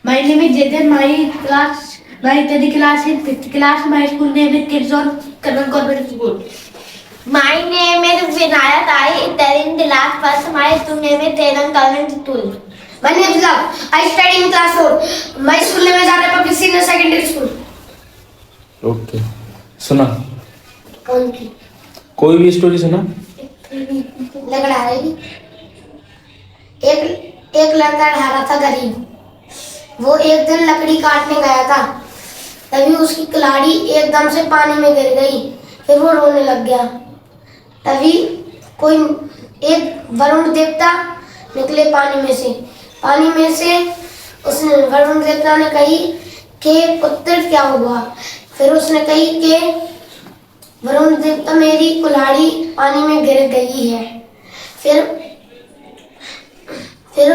My name is Jiten. My study class in fifth class. My school name is Kids on Kannada Government School. My name is Vinayat. I study in class first. My school name is Telang Government School. My name is Love. I study in class 4. My school name is Zara Public Senior Secondary School. Okay सुना कौन की? कोई भी story सुना। लगड़ा रही। एक लड़का रहा था गरीब। वो एक दिन लकड़ी काटने गया था, तभी उसकी कुल्हाड़ी एकदम से पानी में गिर गई। फिर वो रोने लग गया। तभी कोई एक वरुण देवता निकले पानी में से उसने वरुण देवता ने कही कि पुत्र क्या हुआ। फिर उसने कही कि वरुण देवता मेरी कुल्हाड़ी पानी में गिर गई है। फिर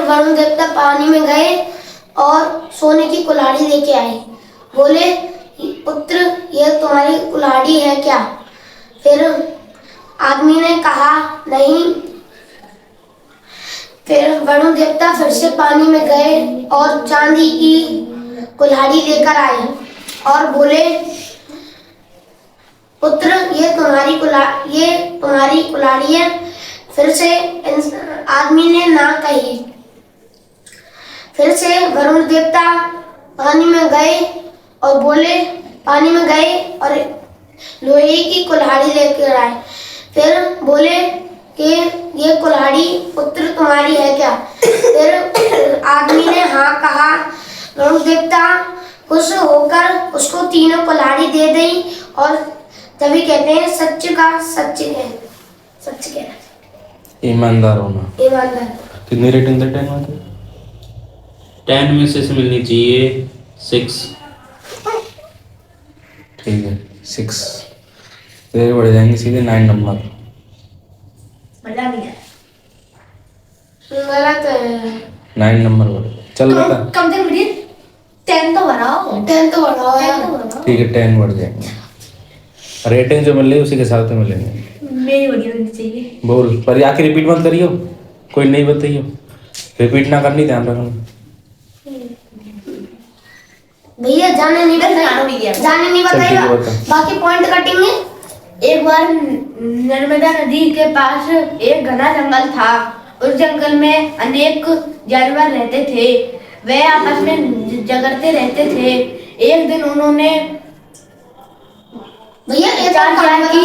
वरुण देवता पानी में गए और सोने की कुल्हाड़ी लेके आए। बोले पुत्र यह तुम्हारी कुल्हाड़ी है क्या? फिर आदमी ने कहा नहीं। फिर वरुण देवता फिर से पानी में गए और चांदी की कुल्हाड़ी लेकर आए और बोले पुत्र ये तुम्हारी कुल्हाड़ी है। फिर से आदमी ने ना कही। फिर से वरुण देवता पानी में गए और लोहे की कुल्हाड़ी लेकर आए। फिर बोले कि ये कुल्हाड़ी पुत्र तुम्हारी है क्या? फिर आदमी ने हाँ कहा। वरुण देवता खुश होकर उसको तीनों कुल्हाड़ी दे दी और तभी कहते हैं सच कहना, ईमानदार होना। कितनी रेटिंग दे 10 में से? 10 में से मिलनी चाहिए 6। ठीक है 6 तेरे बढ़ जाएंगे सीधे 9 नंबर। मजा नहीं आया। 9 नंबर बढ़ चल बता। कम से कम 10 तो बढ़ाओ यार। ठीक है 10 बढ़ जाएंगे। रेटिंग जो मिल रही है उसी के हिसाब से मिलेंगे। मेरी बढ़िया होनी चाहिए। बोल पर आके रिपीट मत करियो, कोई नहीं बताइयो, रिपीट ना करनी, ध्यान रखना। भैया जाने नहीं बताइएगा, बाकी पॉइंट कटेंगे। एक बार नर्मदा नदी के पास एक घना जंगल था। उस जंगल में अनेक जानवर रहते थे। वे आपस में झगड़ते रहते थे। एक दिन उन्होंने भैया विचार किया कि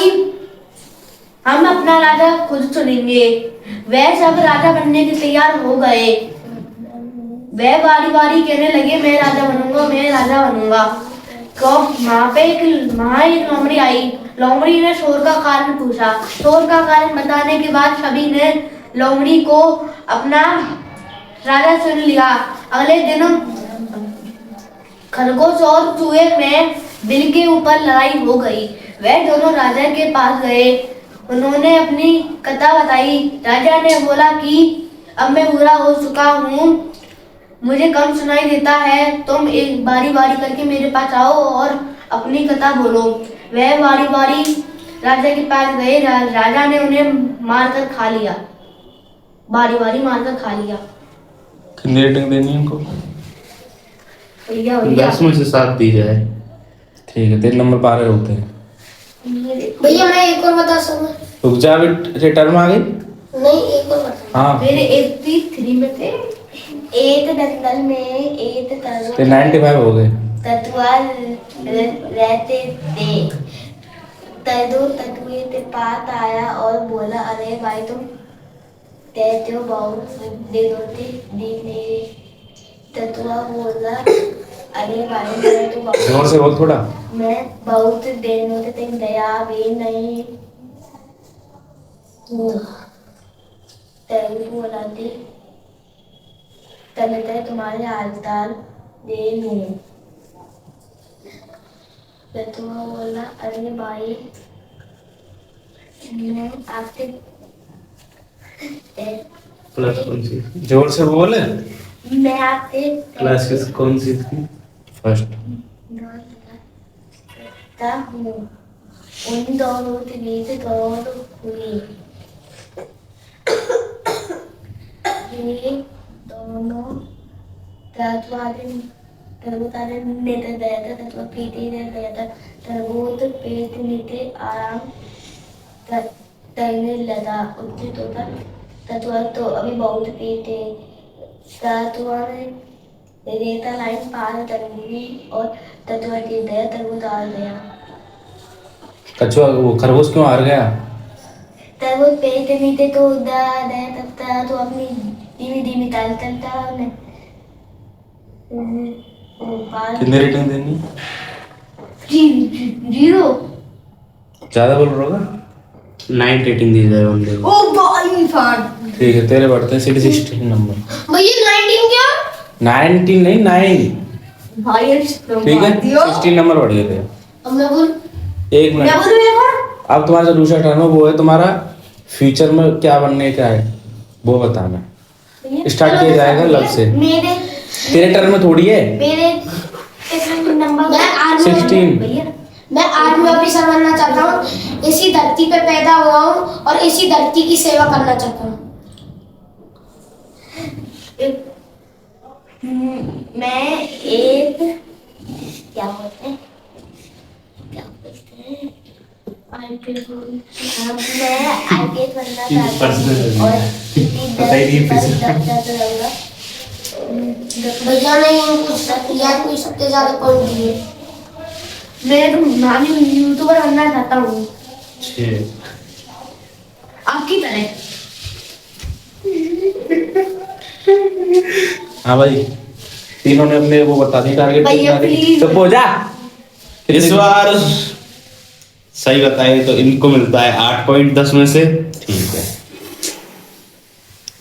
हम अपना राजा खुद चुनेंगे। वह सब राजा बनने के तैयार हो गए। वह बारी बारी कहने लगे मैं राजा बनूंगा। तो वहाँ एक लोमड़ी आई। लोमड़ी ने शोर का कारण पूछा। शोर का कारण बताने के बाद सभी ने लोमड़ी को अपना राजा चुन लिया। अगले दिन खरगोश और चूहे में बिल के ऊपर लड़ाई हो गई। वह दोनों राजा के पास गए। उन्होंने अपनी कथा बताई। राजा ने बोला कि अब मैं बुरा हो चुका हूँ, मुझे कम सुनाई देता है। तुम एक बारी बारी करके मेरे पास आओ और अपनी कथा बोलो। वह बारी बारी राजा के पास गए। राजा ने उन्हें मारकर खा लिया। कितनी रेटिंग देनी है उनको? भैया 10 में से 7 दी जाए। ठीक है 3 नंबर पारे होते हैं। भैया मैं एक और बता सकूँ? रुक जा रिटर्न आ गई। नहीं एक और बता। हाँ मेरे 83 में थे। एक दंगल में एक तरुआ ते 95 हो गए। ततुआ रहते थे। ततुए के पास आया और बोला अरे भाई तुम कहते हो बहुत दिनों से दिन नहीं। ततुआ बोला अरे भाई मैं तो जोर से बोल थोड़ा। मैं बहुत दिनों से तुम दया भी नहीं। तभी बोला थी तभी तुम्हारे हालचाल दे लूं। ततुआ बोला अरे भाई मैं आपसे क्लास कौन सी? जोर से बोले। मैं आपसे क्लास कौन सी थी? फर्स्ट। हूँ। उन दोनों के बीच दौड़ हुई। ये दोनों तत्वादन तरबूतारे नेते दया था तत्व प्रीति ने दया था तरबूत पेट नीते आराम तैरने लगा उचित होता तत्व तो अभी बहुत पीते तत्व ने रेता लाइन पार तरबूजी और तत्व की दया तरबूत आ गया कछुआ वो खरगोश क्यों हार गया? तरबूत पेट नीते तो दया तब तो अपनी धीमी धीमी ताल चलता ने कितनी रेटिंग देनी? 0। ज्यादा बोल रहा होगा? 9 रेटिंग दी जाए बंदे को। ओ भाई फाड़। ठीक है तेरे बढ़ते हैं 16 नंबर। भैया 19 क्या? 19 नहीं 9। भाई ठीक है 16 नंबर बढ़ गए थे। अब मैं बोल एक क्या मिनट। बोल रहे हो? अब तुम्हारा जो दूसरा टर्म है वो है तुम्हारा फ्यूचर में क्या बनने का है वो बताना। स्टार्ट किया जाएगा लब से। मेरे तेरे टर्म में थोड़ी है। मेरे कितने नंबर मैं आर्मी 16। भैया मैं आर्मी ऑफिसर बनना चाहता हूँ। इसी धरती पे पैदा हुआ हूँ और इसी धरती की सेवा करना चाहता हूँ। मैं एक क्या बोलते हैं IPS बनना चाहता हूँ और भैया ने कोई सबसे ज्यादा पॉइंट दिए। मैं तो नानी यूट्यूबर बनना चाहता हूँ 6 आपकी तरह। हाँ भाई तीनों ने अपने वो बता दी टारगेट भैया, please। तो हो जा। इस बार सही बताए तो इनको मिलता है 8.10 में से। ठीक है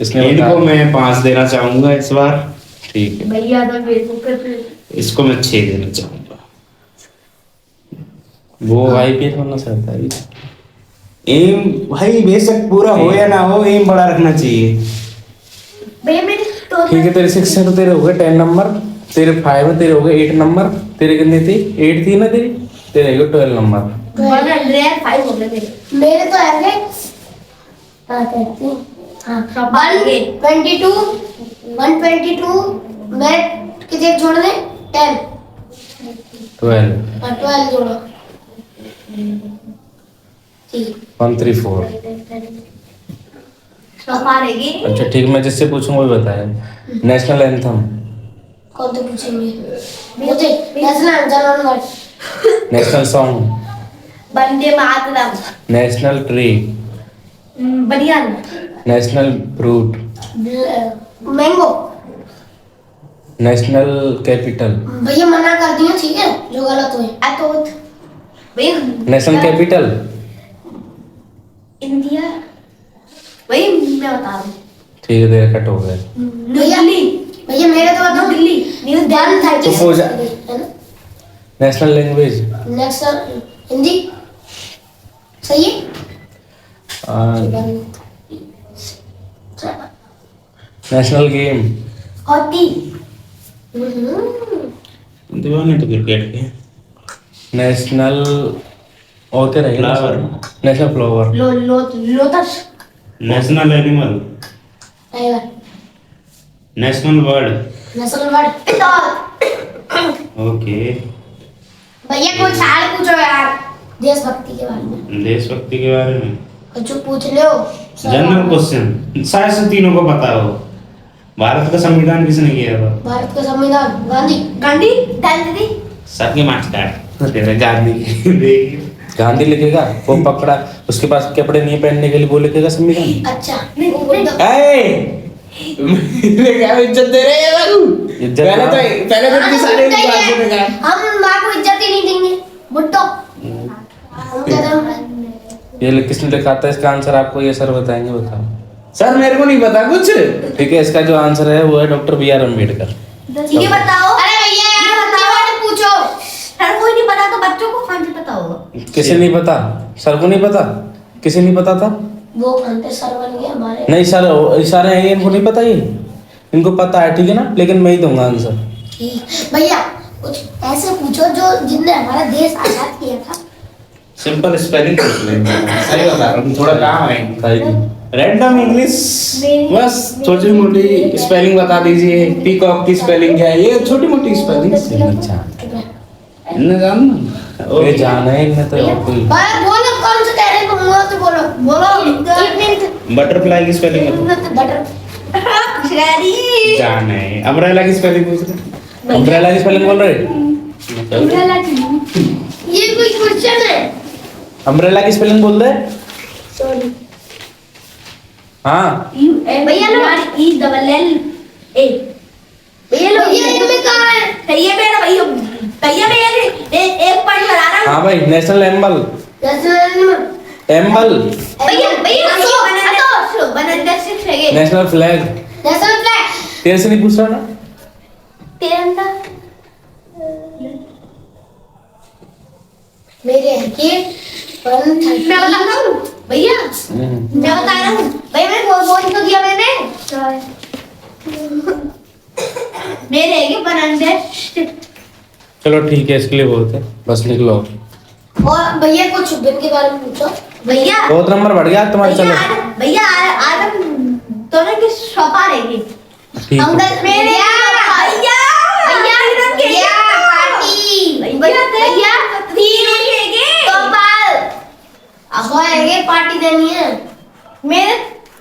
इसने इनको बताया। मैं 5 देना चाहूंगा इस बार। ठीक है भैया तो फेसबुक पे इसको मैं 6 देना चाहूंगा। वो आईपीएस बनना चाहता है। एम भाई बेशक पूरा हो या ना हो एम बड़ा रखना चाहिए। भैया मेरे तो ठीक है तेरे 6 है तो तेरे हो गए 10 नंबर। तेरे 5 है तेरे हो गए 8 नंबर। तेरे कितनी थी 8 थी ना तेरी। तेरे हो गए 12 नंबर। 105 हो गए मेरे। मेरे तो ऐसे हाँ कहती हूँ। हाँ सब बाहर गए। 122 मैं कितने जोड़ दे 10 12 और 12 जोड़ो। ठीक 134। सब हारेगी। अच्छा ठीक मैं जिससे पूछूंगा वही बताया। National anthem. कौन तो पूछेंगे मुझे national Jana Gana national song. Vande Mataram. National tree. Banyan. National fruit. Mango. National capital. भैया मना कर दियो ठीक है जो गलत हुए। अतोत। भैया नेशनल कैपिटल। इंडिया। वही मैं बता रहा हूँ। ठीक है तेरे कट हो गए। न्यू दिल्ली। भैया मेरे तो बताओ दिल्ली। न्यू दिल्ली। तो हो जा। National language. नेशनल हिंदी सही है। National game. हॉकी। दीवाने तो क्रिकेट के। नेशनल और क्या रहेगा? Flower. National flower. Lotus. National animal. Tiger. National bird. National word. Okay. भैया कोई सवाल पूछो यार देशभक्ति के बारे में। देशभक्ति के बारे में कुछ पूछ लो। जनरल क्वेश्चन शायद से तीनों को पता हो। भारत का संविधान किसने किया था? भारत का संविधान गांधी। गांधी। गांधी। सबके मार्क्स काट तेरे गांधी देखिए। गांधी लिखेगा वो पकड़ा उसके पास कपड़े नहीं पहनने के लिए वो लिखेगा संविधान। अच्छा मेरे क्या इज्जत दे रहे हैं बाबू? इज्जत पहले ना। तो इतनी सारी बातें निकाल। हम माँ को इज्जत ही नहीं देंगे बुट्टो। हम कह रहे हैं ये किसने लिखा था इसका आंसर आपको ये सर बताएंगे बताओ। सर मेरे को नहीं पता कुछ। ठीक है इसका जो आंसर है वो है डॉक्टर BR अम्बेडकर। ये बताओ। अरे भैया यार बताओ पूछो। सर कोई नहीं पता तो बच्चों को कौन से पता होगा? किसे नहीं पता? सर को नहीं पता? किसे नहीं पता था? वो घंटे सर बन गए हमारे। नहीं सर इशारे हैं इनको नहीं पता ये। इनको पता है ठीक है ना लेकिन मैं ही दूंगा आंसर। ठीक भैया कुछ ऐसे पूछो जो जिनने हमारा देश आजाद किया था। सिंपल स्पेलिंग पूछ ले। सही बता रहा हूँ थोड़ा काम है। बताइए। रैंडम इंग्लिश, बस छोटी मोटी स्पेलिंग बता दीजिए। पीकॉक की स्पेलिंग क्या है? ये छोटी मोटी स्पेलिंग इन्हें जानना। ये जाना है इनमें तो और कोई भाई बोलो कौन से कह रहे हो मुंह तो बोलो बोलो एक मिनट बटरफ्लाई की स्पेलिंग बटर जाना है। अम्ब्रेला की स्पेलिंग पूछ रहे। अम्ब्रेला की स्पेलिंग बोल रहे? ये कोई क्वेश्चन है? अम्ब्रेला की स्पेलिंग बोल रहे? हाँ भैया लो ई डबल एल ए भैया लो ये इनमें कहाँ है? भैया मेरा भैया भैया मैं एक पॉइंट बना रहा हूँ। हाँ भाई, नेशनल एम्बल एम्बल, भैया भैया बनंदर से खेगे नेशनल फ्लैग। नेशनल फ्लैग तेरे से नहीं पूछ रहा ना? तिरंगा मेरे हैं कि मैं बता रहा हूँ भैया मैं बता रहा हूँ भैया मैंने बोल तो दिया मैंने मेरे है कि बनंदर। चलो ठीक है, इसके लिए बहुत है, बस निकलो। और भैया कुछ दिन के बारे में पूछो। भैया बहुत नंबर बढ़ गया तुम्हारे। चलो भैया आज हम दोनों की शॉपा रहेगी। ठीक हम है। मेरे भैया भैया पार्टी भैया भैया अब आएंगे पार्टी देनी है। मेरे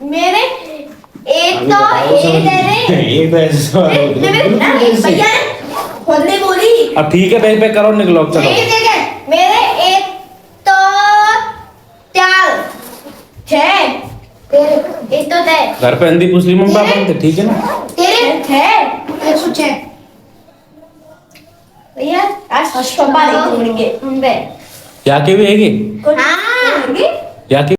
मेरे एक तो एक है रे एक तो ऐसा भैया खुद ने बोली अब ठीक है, बैग पैक करो, निकलो अब, चलो। ठीक है मेरे एक तो 4 6 तेरे एक तो 10 घर पे हिंदी पूछ ली मम्मी पापा ने, ठीक है ना? तेरे 6 106 भैया आज शॉपा रहेगी उनके या के भी है कि हाँ या के